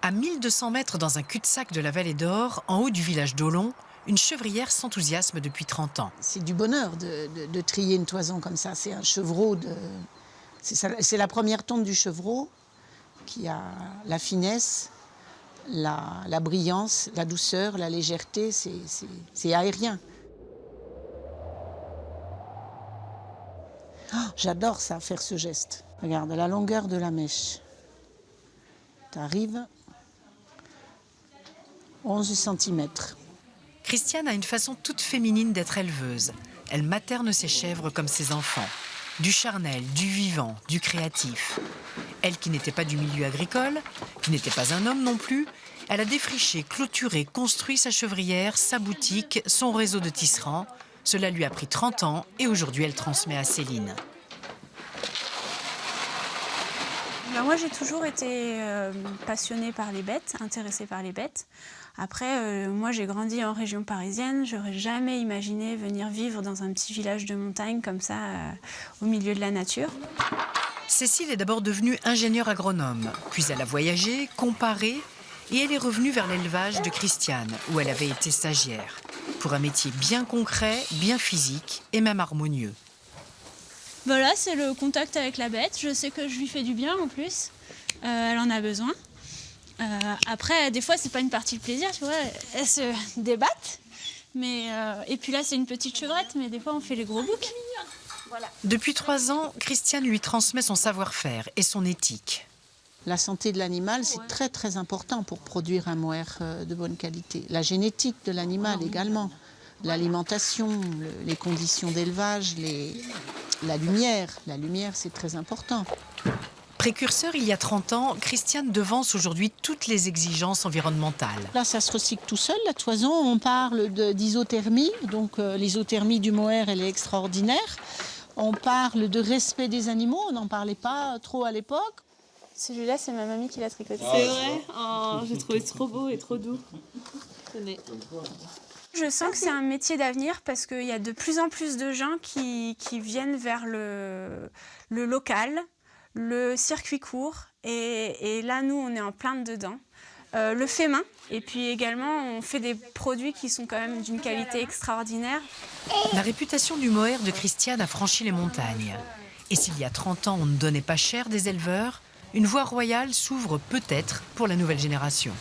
À 1200 mètres dans un cul-de-sac de la vallée d'Or, en haut du village d'Olon, une chevrière s'enthousiasme depuis 30 ans. C'est du bonheur de trier une toison comme ça. C'est un chevreau de... C'est la première tonte du chevreau qui a la finesse, la brillance, la douceur, la légèreté. C'est aérien. Oh, j'adore ça, faire ce geste. Regarde, la longueur de la mèche. Tu arrives 11 cm. Christiane a une façon toute féminine d'être éleveuse. Elle materne ses chèvres comme ses enfants. Du charnel, du vivant, du créatif. Elle qui n'était pas du milieu agricole, qui n'était pas un homme non plus, elle a défriché, clôturé, construit sa chevrière, sa boutique, son réseau de tisserands. Cela lui a pris 30 ans et aujourd'hui elle transmet à Céline. Moi, j'ai toujours été passionnée par les bêtes, intéressée par les bêtes. Après, moi, j'ai grandi en région parisienne. J'aurais jamais imaginé venir vivre dans un petit village de montagne comme ça, au milieu de la nature. Cécile est d'abord devenue ingénieure agronome, puis elle a voyagé, comparé, et elle est revenue vers l'élevage de Christiane, où elle avait été stagiaire, pour un métier bien concret, bien physique et même harmonieux. Voilà, c'est le contact avec la bête. Je sais que je lui fais du bien en plus. Elle en a besoin. Après, des fois, c'est pas une partie de plaisir, tu vois. Elles se débattent. Et puis là, c'est une petite chevrette, mais des fois, on fait les gros boucs. Voilà. Depuis 3 ans, Christiane lui transmet son savoir-faire et son éthique. La santé de l'animal, c'est très très important pour produire un mohair de bonne qualité. La génétique de l'animal également. L'alimentation, les conditions d'élevage, la lumière. La lumière, c'est très important. Précurseur il y a 30 ans, Christiane devance aujourd'hui toutes les exigences environnementales. Là, ça se recycle tout seul, la toison. On parle d'isothermie. Donc, l'isothermie du mohair, elle est extraordinaire. On parle de respect des animaux. On n'en parlait pas trop à l'époque. Celui-là, c'est ma mamie qui l'a tricoté. C'est vrai? Oh, j'ai trouvé trop beau et trop doux. Tenez. Je sens que c'est un métier d'avenir parce qu'il y a de plus en plus de gens qui viennent vers le local, le circuit court. Et là, nous, on est en plein dedans. Le fait main. Et puis également, on fait des produits qui sont quand même d'une qualité extraordinaire. La réputation du mohair de Christiane a franchi les montagnes. Et s'il y a 30 ans, on ne donnait pas cher des éleveurs, une voie royale s'ouvre peut-être pour la nouvelle génération.